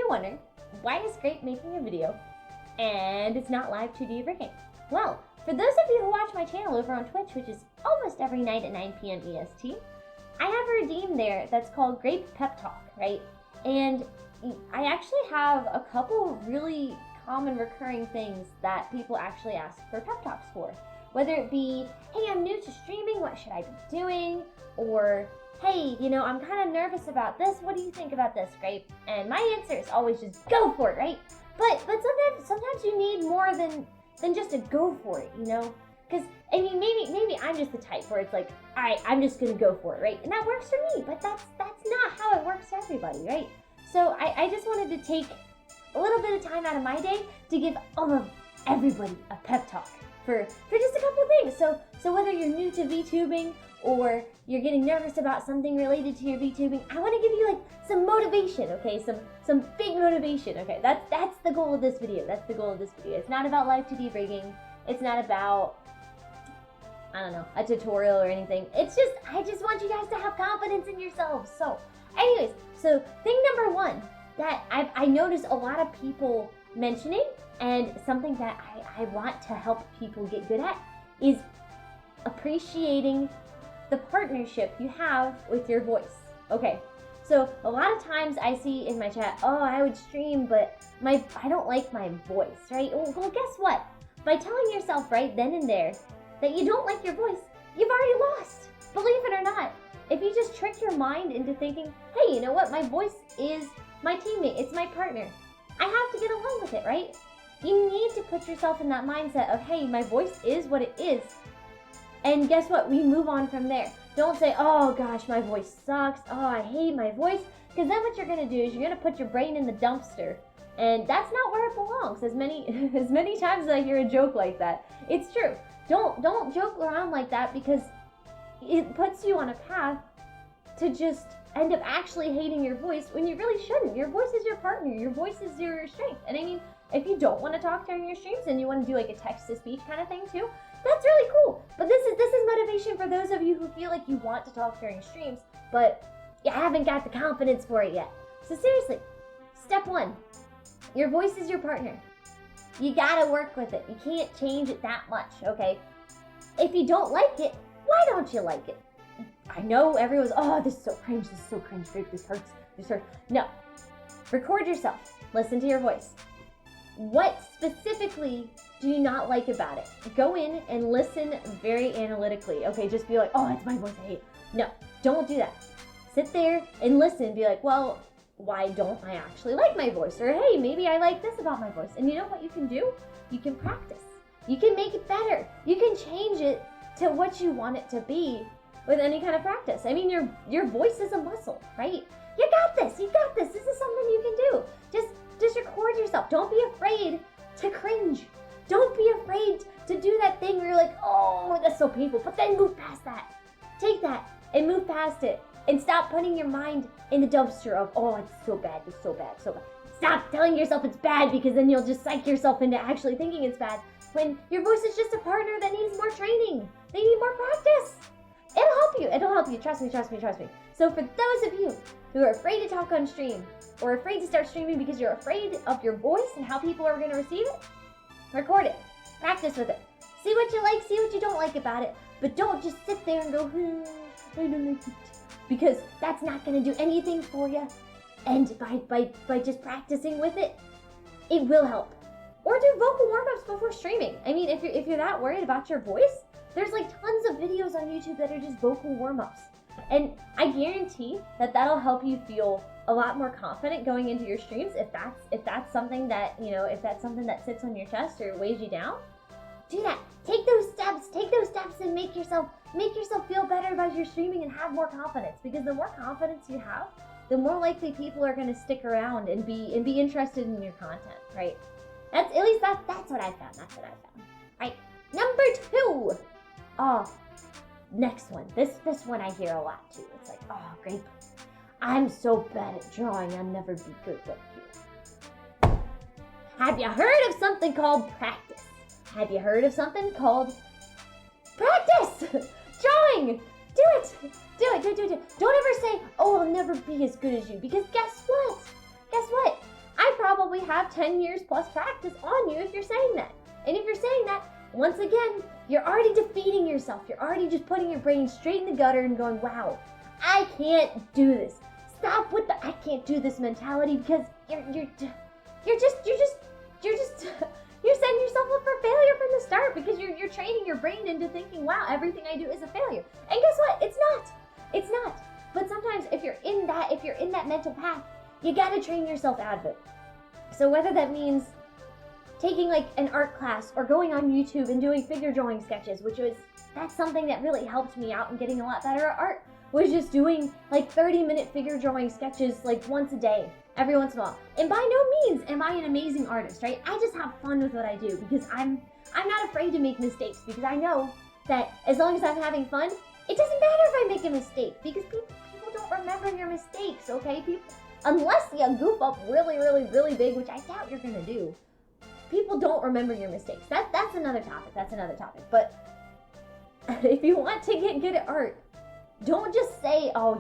wondering, why is Grape making a video and it's not live 2D rigging? Well, for those of you who watch my channel over on Twitch, which is almost every night at 9 p.m. EST, I have a redeem there that's called Grape Pep Talk, right? And I actually have a couple really common recurring things that people actually ask for pep talks for. Whether it be, hey, I'm new to streaming, what should I be doing? Or, hey, you know, I'm kind of nervous about this, what do you think about this, Grape? And my answer is always just go for it, right? But sometimes you need more than just a go for it, you know? Because, I mean, maybe I'm just the type where it's like, all right, I'm just gonna go for it, right? And that works for me, but that's not how it works for everybody, right? So I just wanted to take a little bit of time out of my day to give everybody a pep talk for just a couple of things. So whether you're new to VTubing or you're getting nervous about something related to your VTubing, I want to give you like some motivation, okay? Some big motivation, okay? That's the goal of this video. That's the goal of this video. It's not about live 2D rigging. It's not about, I don't know, a tutorial or anything. It's just, I just want you guys to have confidence in yourselves. So anyways, so thing number one that I noticed a lot of people mentioning, and something that I want to help people get good at, is appreciating the partnership you have with your voice. Okay, so a lot of times I see in my chat, oh, I would stream, but I don't like my voice, right? Well, guess what? By telling yourself right then and there that you don't like your voice, you've already lost. Believe it or not. If you just trick your mind into thinking, hey, you know what? My voice is my teammate. It's my partner. I have to get along with it, right? You need to put yourself in that mindset of, hey, my voice is what it is. And guess what? We move on from there. Don't say, oh gosh, my voice sucks. Oh, I hate my voice. Because then what you're going to do is you're going to put your brain in the dumpster. And that's not where it belongs. As many times as I hear a joke like that, it's true. Don't joke around like that, because it puts you on a path to just end up actually hating your voice when you really shouldn't. Your voice is your partner. Your voice is your strength. And I mean, if you don't want to talk during your streams and you want to do like a text-to-speech kind of thing too, that's really cool. But this is motivation for those of you who feel like you want to talk during streams, but you haven't got the confidence for it yet. So seriously, step one, your voice is your partner. You gotta work with it. You can't change it that much, okay? If you don't like it, why don't you like it? I know everyone's, oh, this is so cringe, this hurts. No, record yourself, listen to your voice. What specifically do you not like about it? Go in and listen very analytically, okay? Just be like, oh, it's my voice, I hate it. No, don't do that. Sit there and listen, be like, well, why don't I actually like my voice? Or hey, maybe I like this about my voice. And you know what you can do? You can practice. You can make it better. You can change it to what you want it to be with any kind of practice. I mean, your voice is a muscle, right? You got this. You got this. This is something you can do. Just record yourself. Don't be afraid to cringe. Don't be afraid to do that thing where you're like, oh, that's so painful. But then move past that. Take that and move past it. And stop putting your mind in the dumpster of, oh, it's so bad, so bad. Stop telling yourself it's bad, because then you'll just psych yourself into actually thinking it's bad, when your voice is just a partner that needs more training. They need more practice. It'll help you. Trust me. So for those of you who are afraid to talk on stream, or afraid to start streaming because you're afraid of your voice and how people are going to receive it, record it. Practice with it. See what you like, see what you don't like about it. But don't just sit there and go, I don't like it. Because that's not going to do anything for you. And by just practicing with it, it will help. Or do vocal warm-ups before streaming. I mean, if you're that worried about your voice, there's like tons of videos on YouTube that are just vocal warm-ups. And I guarantee that that'll help you feel a lot more confident going into your streams. If that's something that, you know, if that's something that sits on your chest or weighs you down, do that. Take those steps and make yourself feel better about your streaming and have more confidence. Because the more confidence you have, the more likely people are going to stick around and be interested in your content, right? That's what I found. Right. Number 2. Oh, next one. This one I hear a lot too. It's like, oh, great. I'm so bad at drawing. I'll never be good like you. Have you heard of something called practice? Have you heard of something called practice? Drawing! Do it! Don't ever say, oh, I'll never be as good as you. Because guess what? I have 10 years plus practice on you if you're saying that. And if you're saying that, once again, you're already defeating yourself. You're already just putting your brain straight in the gutter and going, wow, I can't do this. Stop with the I can't do this mentality, because you're setting yourself up for failure from the start, because you're training your brain into thinking, wow, everything I do is a failure. And guess what? It's not. It's not. But sometimes if you're in that mental path, you gotta train yourself out of it. So whether that means taking like an art class or going on YouTube and doing figure drawing sketches, that's something that really helped me out in getting a lot better at art, was just doing like 30-minute figure drawing sketches like once a day, every once in a while. And by no means am I an amazing artist, right? I just have fun with what I do, because I'm not afraid to make mistakes, because I know that as long as I'm having fun, it doesn't matter if I make a mistake, because people don't remember your mistakes, okay? Unless you goof up really, really, really big, which I doubt you're gonna do, people don't remember your mistakes. That's another topic. But if you want to get good at art, don't just say, oh,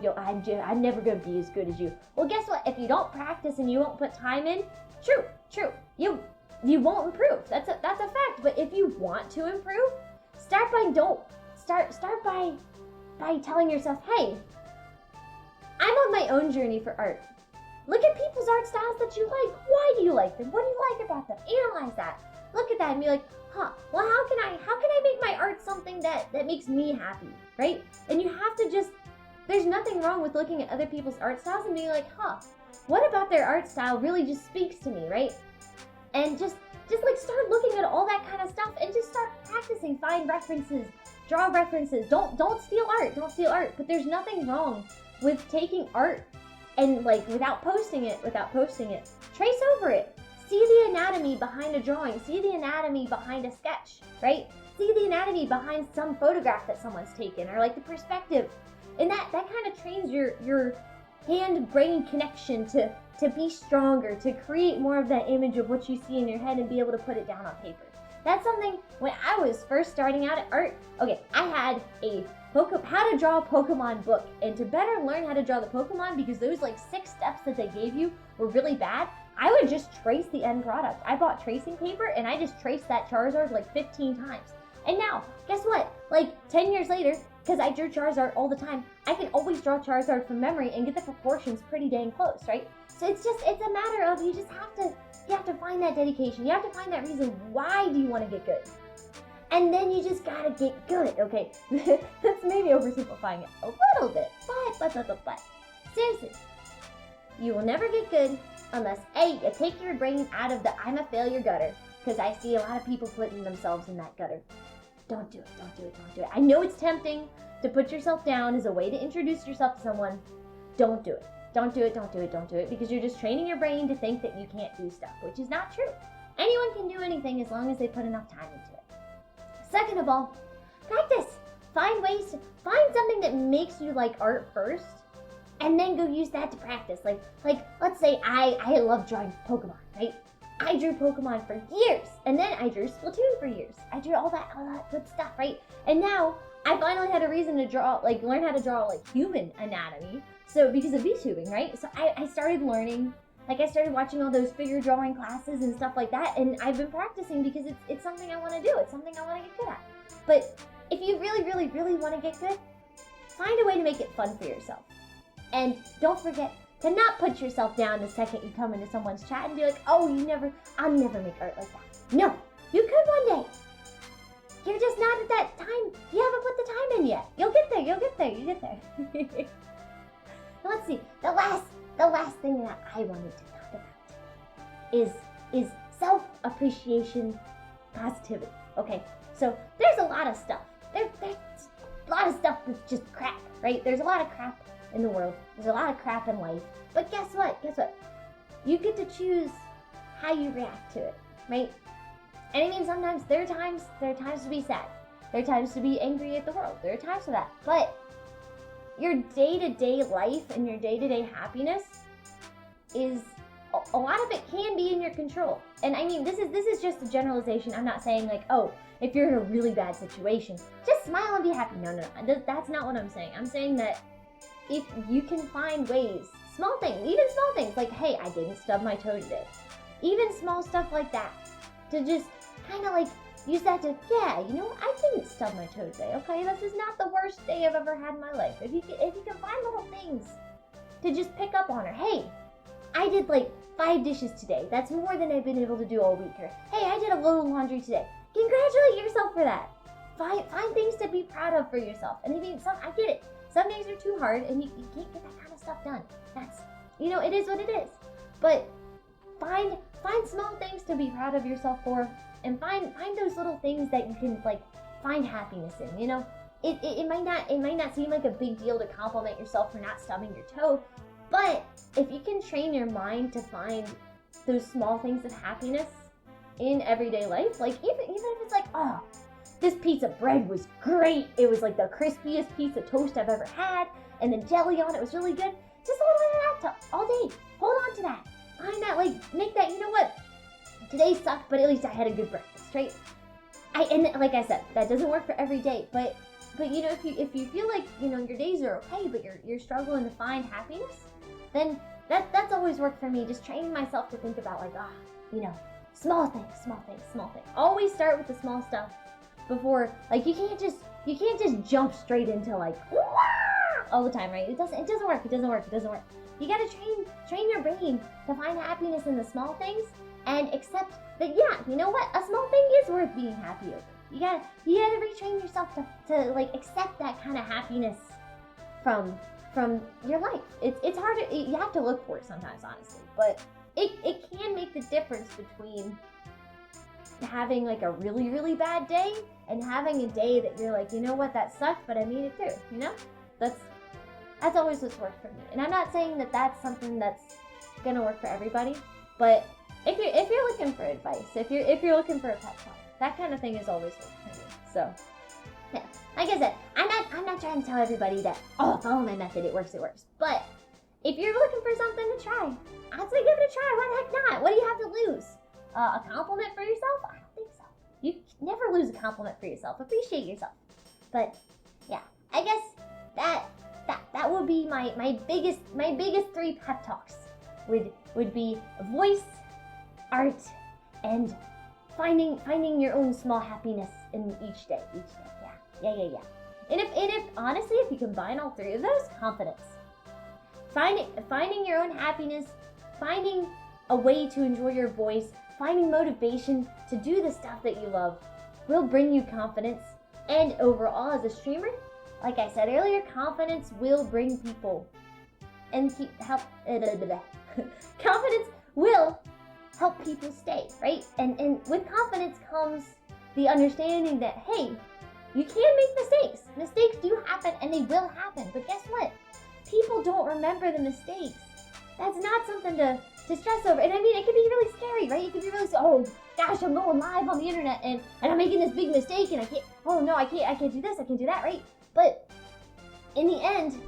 I'm never gonna be as good as you. Well, guess what? If you don't practice and you won't put time in, true, you won't improve. That's a fact. But if you want to improve, start by telling yourself, hey, I'm on my own journey for art. Look at people's art styles that you like. Why do you like them? What do you like about them? Analyze that. Look at that and be like, well, how can I make my art something that makes me happy, right? And you have to there's nothing wrong with looking at other people's art styles and being like, what about their art style really just speaks to me, right? And just like start looking at all that kind of stuff and just start practicing. Find references, draw references. Don't steal art. But there's nothing wrong with taking art and like without posting it, trace over it. See the anatomy behind a drawing. See the anatomy behind a sketch, right? See the anatomy behind some photograph that someone's taken, or like the perspective. And that kind of trains your hand-brain connection to be stronger, to create more of that image of what you see in your head and be able to put it down on paper. That's something, when I was first starting out at art, okay, I had a how to draw a Pokemon book, and to better learn how to draw the Pokemon, because those like 6 steps that they gave you were really bad, I would just trace the end product. I bought tracing paper and I just traced that Charizard like 15 times. And now, guess what? Like 10 years later, because I drew Charizard all the time, I can always draw Charizard from memory and get the proportions pretty dang close, right? So it's a matter of you have to find that dedication. You have to find that reason. Why do you want to get good? And then you just gotta get good, okay? That's maybe oversimplifying it a little bit, but seriously, you will never get good unless A, you take your brain out of the I'm a failure gutter, because I see a lot of people putting themselves in that gutter. Don't do it. I know it's tempting to put yourself down as a way to introduce yourself to someone. Don't do it. Don't do it, because you're just training your brain to think that you can't do stuff, which is not true. Anyone can do anything as long as they put enough time into it. Second of all, practice. Find something that makes you like art first, and then go use that to practice. Like let's say I love drawing Pokemon, right? I drew Pokemon for years, and then I drew Splatoon for years. I drew all that good stuff, right? And now I finally had a reason to learn how to draw like human anatomy. So because of VTubing, right? So I started learning. Like, I started watching all those figure drawing classes and stuff like that, and I've been practicing because it's something I want to do. It's something I want to get good at. But if you really, really, really want to get good, find a way to make it fun for yourself. And don't forget to not put yourself down the second you come into someone's chat and be like, oh, I'll never make art like that. No, you could one day. You're just not at that time. You haven't put the time in yet. You'll get there. You get there. Now let's see. The last thing that I wanted to talk about is self-appreciation, positivity. Okay, so there's a lot of stuff. There's a lot of stuff that's just crap, right? There's a lot of crap in the world. There's a lot of crap in life. But guess what? You get to choose how you react to it, right? And I mean, sometimes there are times to be sad. There are times to be angry at the world. There are times for that. But your day-to-day life and your day-to-day happiness is, a lot of it can be in your control. And I mean, this is just a generalization. I'm not saying like, oh, if you're in a really bad situation, just smile and be happy. No. That's not what I'm saying. I'm saying that if you can find ways, even small things, like, hey, I didn't stub my toe today. even small stuff like that, to just kind of like use that to, yeah, you know, I didn't stub my toe today, okay? This is not the worst day I've ever had in my life. If you can find little things to just pick up on, or hey, I did like 5 dishes today. That's more than I've been able to do all week. Or hey, I did a load of laundry today. Congratulate yourself for that. Find things to be proud of for yourself. And I mean, I get it. Some days are too hard and you can't get that kind of stuff done. That's, you know, it is what it is. But find small things to be proud of yourself for, and find those little things that you can like find happiness in. You know, it might not seem like a big deal to compliment yourself for not stubbing your toe, but if you can train your mind to find those small things of happiness in everyday life, like even if it's like, oh, this piece of bread was great. It was like the crispiest piece of toast I've ever had, and the jelly on it was really good. Just a little bit of that all day. Hold on to that. Find that, like, make that, you know what? Today sucked, but at least I had a good breakfast, right? And like I said, that doesn't work for every day, but you know, if you feel like, you know, your days are okay, but you're struggling to find happiness, then that's always worked for me. Just training myself to think about like, you know, small things. Always start with the small stuff before, like, you can't just jump straight into like all the time, right? It doesn't work. You gotta train your brain to find happiness in the small things and accept that, yeah, you know what? A small thing is worth being happy over. You gotta retrain yourself to like accept that kind of happiness from your life. It's hard to, you have to look for it sometimes, honestly, but it can make the difference between having like a really, really bad day and having a day that you're like, you know what, that sucked, but I made it through, you know? That's always what's worked for me. And I'm not saying that that's something that's gonna work for everybody, but if you're looking for advice, if you're looking for a pep talk, that kind of thing is always worked for me. So yeah, like I said, I'm not trying to tell everybody that, oh, follow my method, it works. But if you're looking for something to try, I'd say give it a try. Why the heck not? What do you have to lose? A compliment for yourself? I don't think so. You never lose a compliment for yourself. Appreciate yourself. But yeah, I guess that would be my biggest 3 pep talks would be voice, art, and finding your own small happiness in each day. Yeah. And if honestly, if you combine all 3 of those, confidence, finding your own happiness, finding a way to enjoy your voice, finding motivation to do the stuff that you love will bring you confidence. And overall, as a streamer, like I said earlier, confidence will bring people and confidence will help people stay, right? And with confidence comes the understanding that, hey, you can make mistakes. Mistakes do happen and they will happen. But guess what? People don't remember the mistakes. That's not something to stress over. And I mean, it can be really scary, right? It can be really, oh gosh, I'm going live on the internet and I'm making this big mistake and I can't do this, I can't do that, right? But in the end,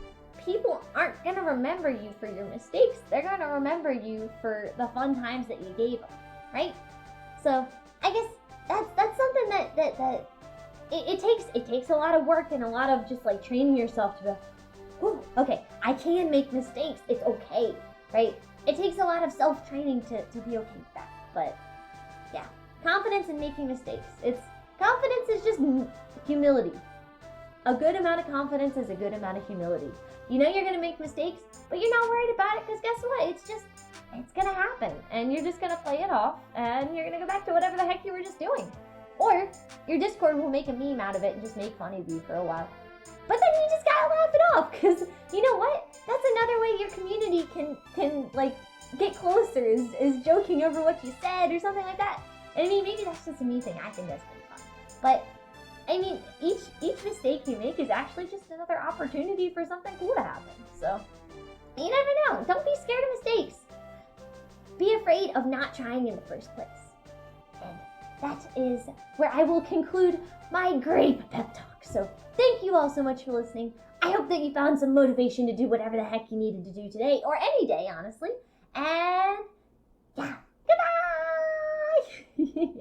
people aren't gonna remember you for your mistakes. They're gonna remember you for the fun times that you gave them, right? So I guess that's something that it takes a lot of work and a lot of just like training yourself to be, ooh, okay, I can make mistakes. It's okay, right? It takes a lot of self-training to be okay with that. But yeah, confidence in making mistakes. Confidence is just humility. A good amount of confidence is a good amount of humility. You know you're gonna make mistakes, but you're not worried about it because guess what? It's gonna happen, and you're just gonna play it off, and you're gonna go back to whatever the heck you were just doing. Or your Discord will make a meme out of it and just make fun of you for a while. But then you just gotta laugh it off, because you know what? That's another way your community can like get closer is joking over what you said or something like that. And I mean, maybe that's just a me thing. I think that's pretty fun. But I mean, each mistake you make is actually just another opportunity for something cool to happen. So you never know. Don't be scared of mistakes. Be afraid of not trying in the first place. And that is where I will conclude my great pep talk. So thank you all so much for listening. I hope that you found some motivation to do whatever the heck you needed to do today, or any day, honestly. And yeah, goodbye!